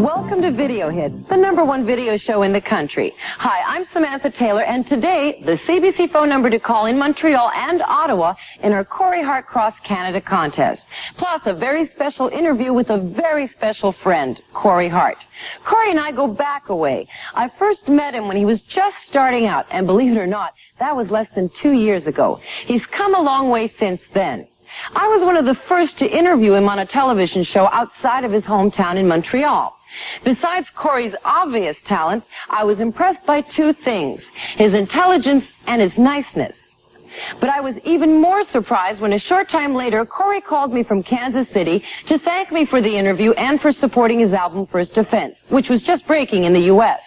Welcome to Video Hits, the #1 video show in the country. Hi, I'm Samantha Taylor, and today, the CBC phone number to call in Montreal and Ottawa in our Corey Hart Cross Canada contest. Plus, a very special interview with a very special friend, Corey Hart. Corey and I go back a way. I first met him when he was just starting out, and believe it or not, that was less than 2 years ago. He's come a long way since then. I was one of the first to interview him on a television show outside of his hometown in Montreal. Besides Corey's obvious talents, I was impressed by two things, his intelligence and his niceness. But I was even more surprised when a short time later, Corey called me from Kansas City to thank me for the interview and for supporting his album First Offense, which was just breaking in the U.S.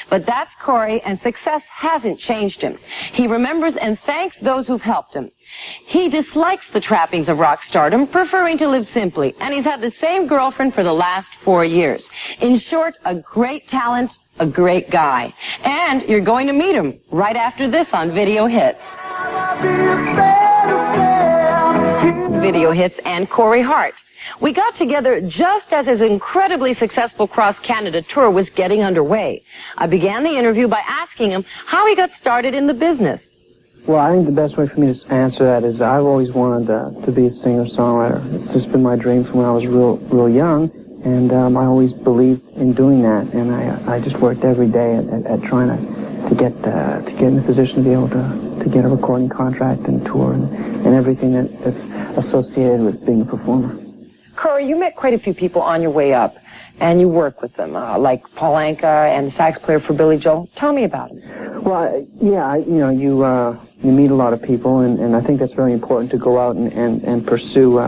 But that's Corey, and success hasn't changed him. He remembers and thanks those who've helped him. He dislikes the trappings of rock stardom, preferring to live simply, and he's had the same girlfriend for the last 4 years. In short, a great talent, a great guy. And you're going to meet him right after this on Video Hits. Video Hits and Corey Hart. We got together just as his incredibly successful cross-Canada tour was getting underway. I began the interview by asking him how he got started in the business. Well, I think the best way for me to answer that is I've always wanted to be a singer-songwriter. It's just been my dream from when I was real young, and I always believed in doing that. And I just worked every day at trying to get in a position to be able to get a recording contract and tour and everything that's associated with being a performer. Corey, you met quite a few people on your way up, and you work with them, like Paul Anka and the sax player for Billy Joel. Tell me about him. Well, yeah, you meet a lot of people, and I think that's very important to go out and pursue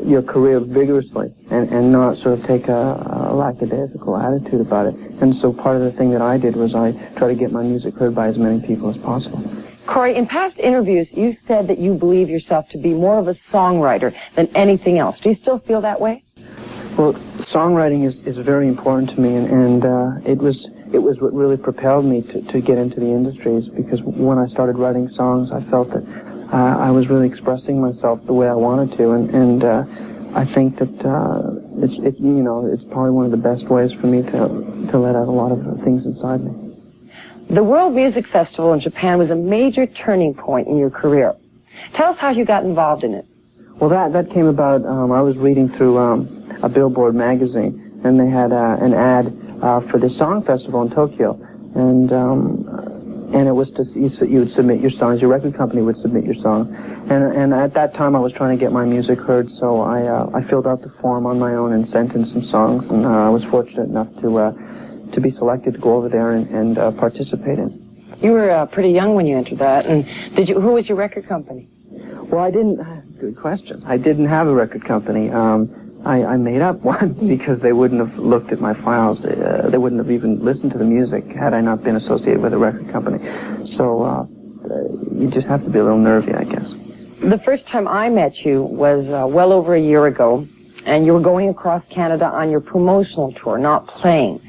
your career vigorously and not sort of take a lackadaisical attitude about it. And so part of the thing that I did was I try to get my music heard by as many people as possible. Corey, in past interviews, you said that you believe yourself to be more of a songwriter than anything else. Do you still feel that way? Well, songwriting is very important to me, and it was what really propelled me to get into the industries, because when I started writing songs, I felt that I was really expressing myself the way I wanted to, and I think that it's probably one of the best ways for me to let out a lot of things inside me. The World Music Festival in Japan was a major turning point in your career. Tell us how you got involved in it. Well, that came about, I was reading through a Billboard magazine, and they had an ad for the song festival in Tokyo, and it was you would submit your songs, your record company would submit your song, and at that time I was trying to get my music heard, so I filled out the form on my own and sent in some songs, and I was fortunate enough to be selected to go over there and participate in. You were pretty young when you entered that, and who was your record company? Well, good question. I didn't have a record company. I made up one because they wouldn't have looked at my files. They wouldn't have even listened to the music had I not been associated with a record company. So you just have to be a little nervy, I guess. The first time I met you was well over a year ago, and you were going across Canada on your promotional tour, not playing.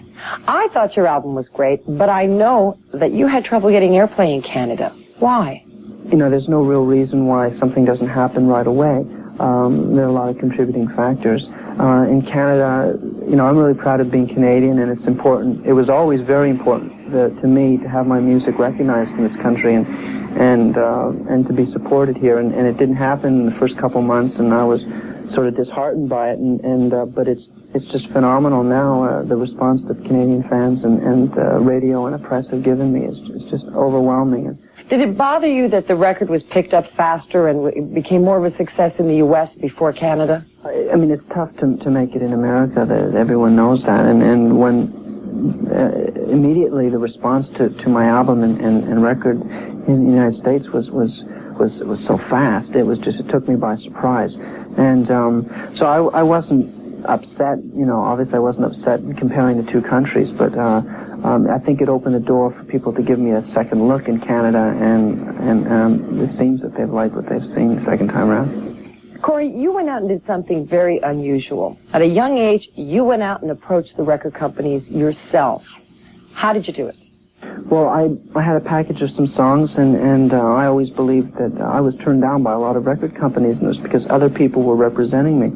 I thought your album was great, but I know that you had trouble getting airplay in Canada. Why? There's no real reason why something doesn't happen right away. There are a lot of contributing factors. In Canada, I'm really proud of being Canadian, and it's important. It was always very important to me to have my music recognized in this country and to be supported here. And it didn't happen in the first couple months, and I was sort of disheartened by it. But it's just phenomenal now. The response that Canadian fans and radio and the press have given me is just overwhelming. Did it bother you that the record was picked up faster and it became more of a success in the U.S. before Canada? I mean, it's tough to make it in America. Everyone knows that. And when immediately the response to my album and record in the United States was so fast, it took me by surprise. And so I wasn't upset. Obviously I wasn't upset comparing the two countries, but I think it opened the door for people to give me a second look in Canada, and it seems that they've liked what they've seen the second time around. Corey, you went out and did something very unusual. At a young age, you went out and approached the record companies yourself. How did you do it? Well, I had a package of some songs, and I always believed that I was turned down by a lot of record companies, and it was because other people were representing me.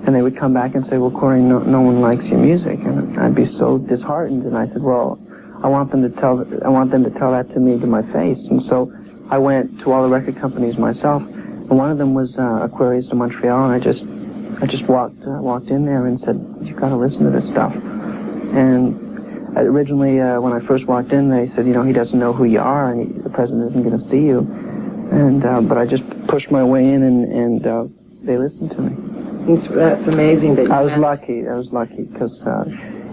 And they would come back and say, well, Corey, no one likes your music. And I'd be so disheartened. And I said, well, I want them to tell that to me to my face. And so I went to all the record companies myself. And one of them was Aquarius de Montreal. And I just walked in there and said, you've got to listen to this stuff. And originally, when I first walked in, they said, he doesn't know who you are, and the president isn't going to see you. And but I just pushed my way in, and they listened to me. That's amazing. That I was lucky because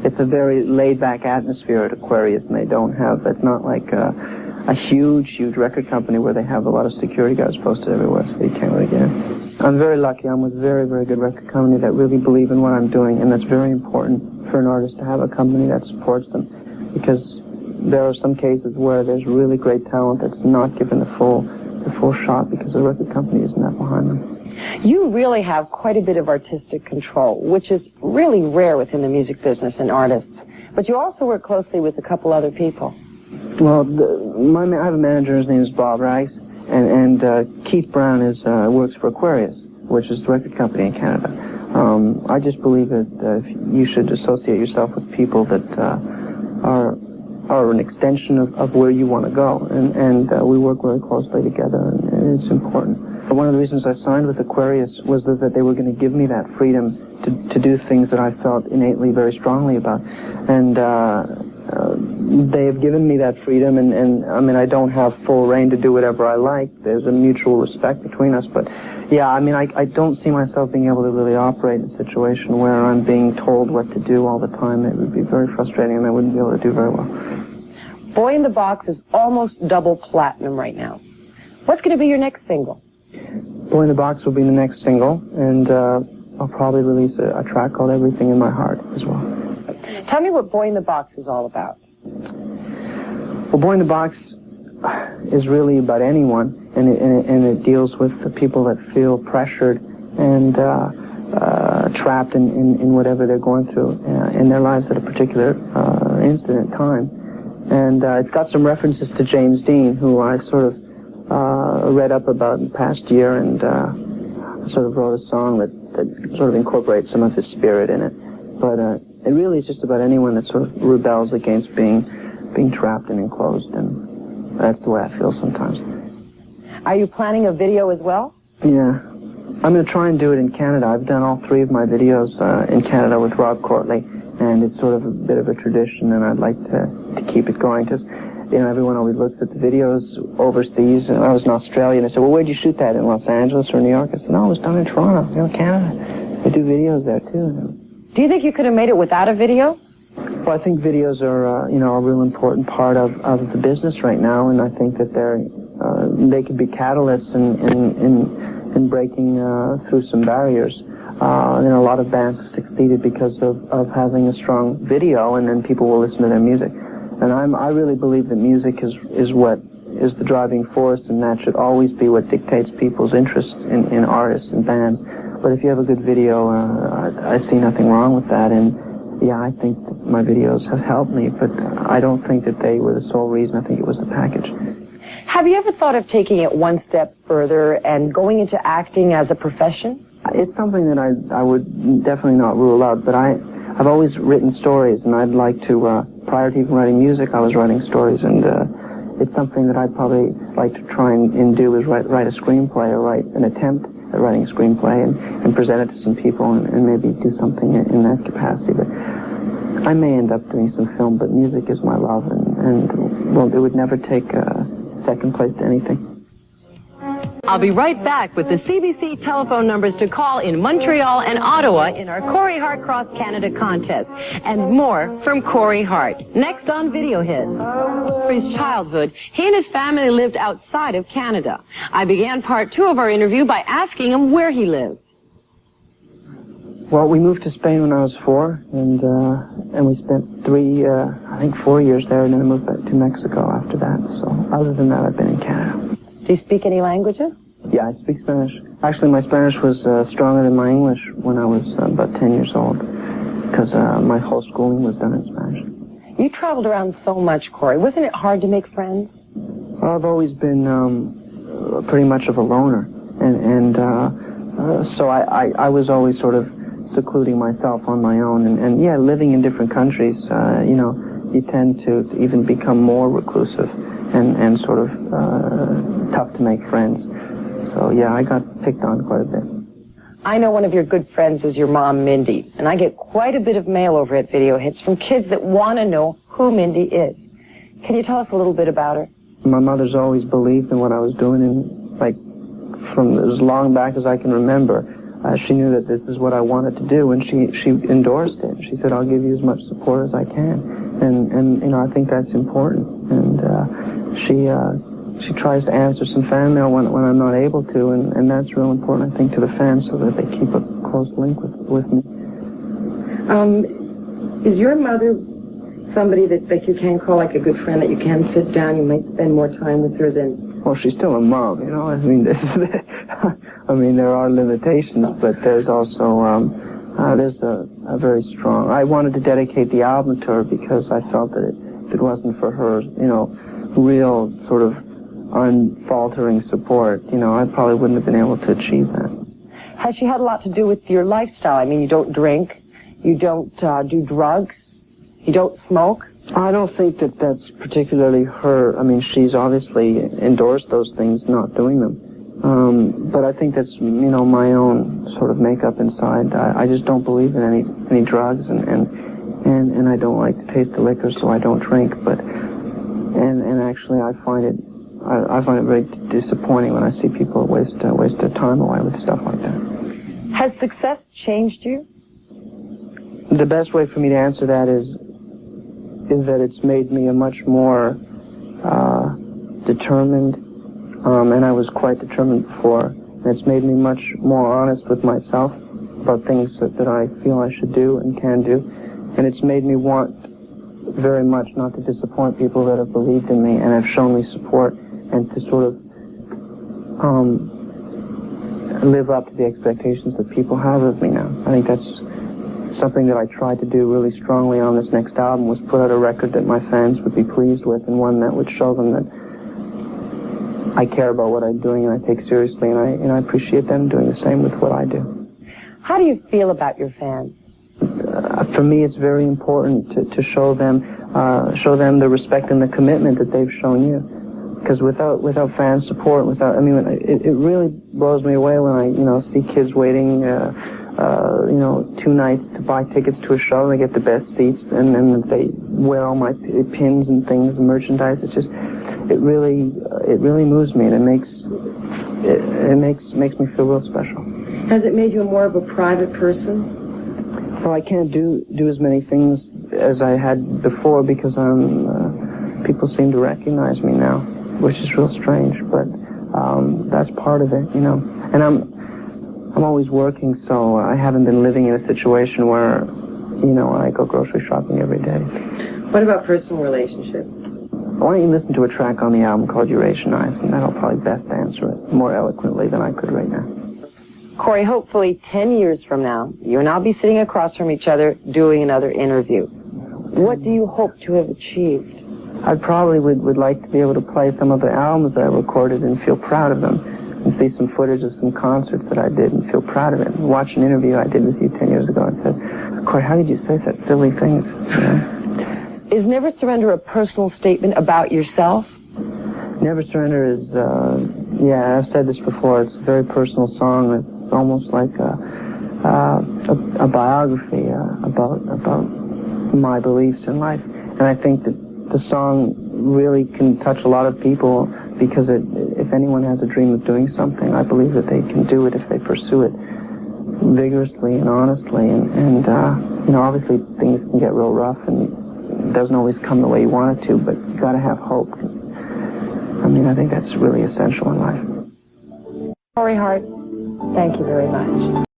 it's a very laid-back atmosphere at Aquarius, and it's not like a huge record company where they have a lot of security guards posted everywhere, so you can't really get in. I'm very lucky. I'm with a very, very good record company that really believe in what I'm doing, and that's very important for an artist to have a company that supports them, because there are some cases where there's really great talent that's not given the full shot because the record company isn't that behind them. You really have quite a bit of artistic control, which is really rare within the music business and artists. But you also work closely with a couple other people. Well, I have a manager. His name is Bob Rice, and Keith Brown works for Aquarius, which is the record company in Canada. I just believe that you should associate yourself with people that are an extension of where you want to go, and we work very closely together, and it's important. One of the reasons I signed with Aquarius was that they were going to give me that freedom to do things that I felt innately very strongly about, and they have given me that freedom, and I mean, I don't have full reign to do whatever I like. There's a mutual respect between us, but yeah, I mean, I don't see myself being able to really operate in a situation where I'm being told what to do all the time. It would be very frustrating, and I wouldn't be able to do very well. Boy in the Box is almost double platinum right now. What's going to be your next single? Boy in the Box will be the next single, and I'll probably release a track called Everything in My Heart as well. Tell me what Boy in the Box is all about. Well, Boy in the Box is really about anyone, and it deals with the people that feel pressured and trapped in whatever they're going through in their lives at a particular incident time. And it's got some references to James Dean, who I sort of read up about in the past year, and sort of wrote a song that sort of incorporates some of his spirit in it. But it really is just about anyone that sort of rebels against being trapped and enclosed, and that's the way I feel sometimes. Are you planning a video as well? Yeah. I'm going to try and do it in Canada. I've done all 3 of my videos in Canada with Rob Courtley, and it's sort of a bit of a tradition, and I'd like to keep it going, because everyone always looks at the videos overseas. And I was in Australia, and they said, well, where'd you shoot that, in Los Angeles or New York? I said, no, it was done in Toronto, Canada. They do videos there, too. Do you think you could have made it without a video? Well, I think videos are, a real important part of the business right now, and I think that they could be catalysts in breaking through some barriers. A lot of bands have succeeded because of having a strong video, and then people will listen to their music. And I really believe that music is what is the driving force, and that should always be what dictates people's interest in artists and bands. But if you have a good video, I see nothing wrong with that. And yeah, I think that my videos have helped me, but I don't think that they were the sole reason. I think it was the package. Have you ever thought of taking it one step further and going into acting as a profession? It's something that I would definitely not rule out, but I've always written stories, and I'd like to, prior to even writing music, I was writing stories, and it's something that I'd probably like to try and do, is write a screenplay, or write an attempt at writing a screenplay and present it to some people and maybe do something in that capacity. But I may end up doing some film, but music is my love, and well, it would never take second place to anything. I'll be right back with the CBC telephone numbers to call in Montreal and Ottawa in our Corey Hart Cross Canada contest, and more from Corey Hart. Next on Video Hits. For his childhood, he and his family lived outside of Canada. I began part 2 of our interview by asking him where he lived. Well, we moved to Spain when I was 4, and we spent 4 years there, and then I moved back to Mexico after that. So other than that, I've been in Canada. Do you speak any languages? Yeah, I speak Spanish. Actually, my Spanish was stronger than my English when I was about 10 years old, because my whole schooling was done in Spanish. You traveled around so much, Corey. Wasn't it hard to make friends? I've always been pretty much of a loner, and so I was always sort of secluding myself on my own. And yeah, living in different countries, you know, you tend to even become more reclusive and sort of tough to make friends. So yeah, I got picked on quite a bit. I know one of your good friends is your mom, Mindy, and I get quite a bit of mail over at Video Hits from kids that want to know who Mindy is. Can you tell us a little bit about her? My mother's always believed in what I was doing, and like from as long back as I can remember, she knew that this is what I wanted to do, and she endorsed it. She said, "I'll give you as much support as I can," and you know, I think that's important. And she tries to answer some fan mail when I'm not able to, and that's real important, I think, to the fans, so that they keep a close link with me. Is your mother somebody that you can call like a good friend, that you can sit down, you might spend more time with her than... Well, she's still a mom, you know. I mean, I mean, there are limitations, but there's also, there's a very strong... I wanted to dedicate the album to her because I felt that if it wasn't for her, you know, real sort of unfaltering support, you know, I probably wouldn't have been able to achieve that. Has she had a lot to do with your lifestyle? I mean, you don't drink, you don't do drugs, you don't smoke? I don't think that that's particularly her. I mean, she's obviously endorsed those things, not doing them. But I think that's, you know, my own sort of makeup inside. I just don't believe in any drugs, and I don't like to taste the liquor, so I don't drink. But and actually, I find it very disappointing when I see people waste their time away with stuff like that. Has success changed you? The best way for me to answer that is that it's made me a much more determined, and I was quite determined before. And it's made me much more honest with myself about things that I feel I should do and can do. And it's made me want very much not to disappoint people that have believed in me and have shown me support, and to sort of live up to the expectations that people have of me now. I think that's something that I tried to do really strongly on this next album, was put out a record that my fans would be pleased with, and one that would show them that I care about what I'm doing and I take seriously, and I appreciate them doing the same with what I do. How do you feel about your fans? For me, it's very important to show them the respect and the commitment that they've shown you. Because without fan support, I mean, it really blows me away when I, you know, see kids waiting, you know, 2 nights to buy tickets to a show, and they get the best seats, and then they wear all my pins and things and merchandise. It's just, it really moves me, and it makes me feel real special. Has it made you more of a private person? Well, I can't do as many things as I had before because people seem to recognize me now, which is real strange, but that's part of it, you know. And I'm always working, so I haven't been living in a situation where, you know, I go grocery shopping every day. What about personal relationships? Why don't you listen to a track on the album called Eurasian Eyes, and that'll probably best answer it more eloquently than I could right now. Corey, hopefully 10 years from now, you and I'll be sitting across from each other doing another interview. What do you hope to have achieved? I probably would like to be able to play some of the albums that I recorded and feel proud of them, and see some footage of some concerts that I did and feel proud of it, and watch an interview I did with you 10 years ago and said, Corey, how did you say such silly things? You know? Is Never Surrender a personal statement about yourself? Never Surrender is, yeah, I've said this before, it's a very personal song. It's almost like a biography about my beliefs in life. And I think that the song really can touch a lot of people, because if anyone has a dream of doing something, I believe that they can do it if they pursue it vigorously and honestly. And you know, obviously things can get real rough, and it doesn't always come the way you want it to, but you gotta have hope. I mean, I think that's really essential in life. Corey Hart, thank you very much.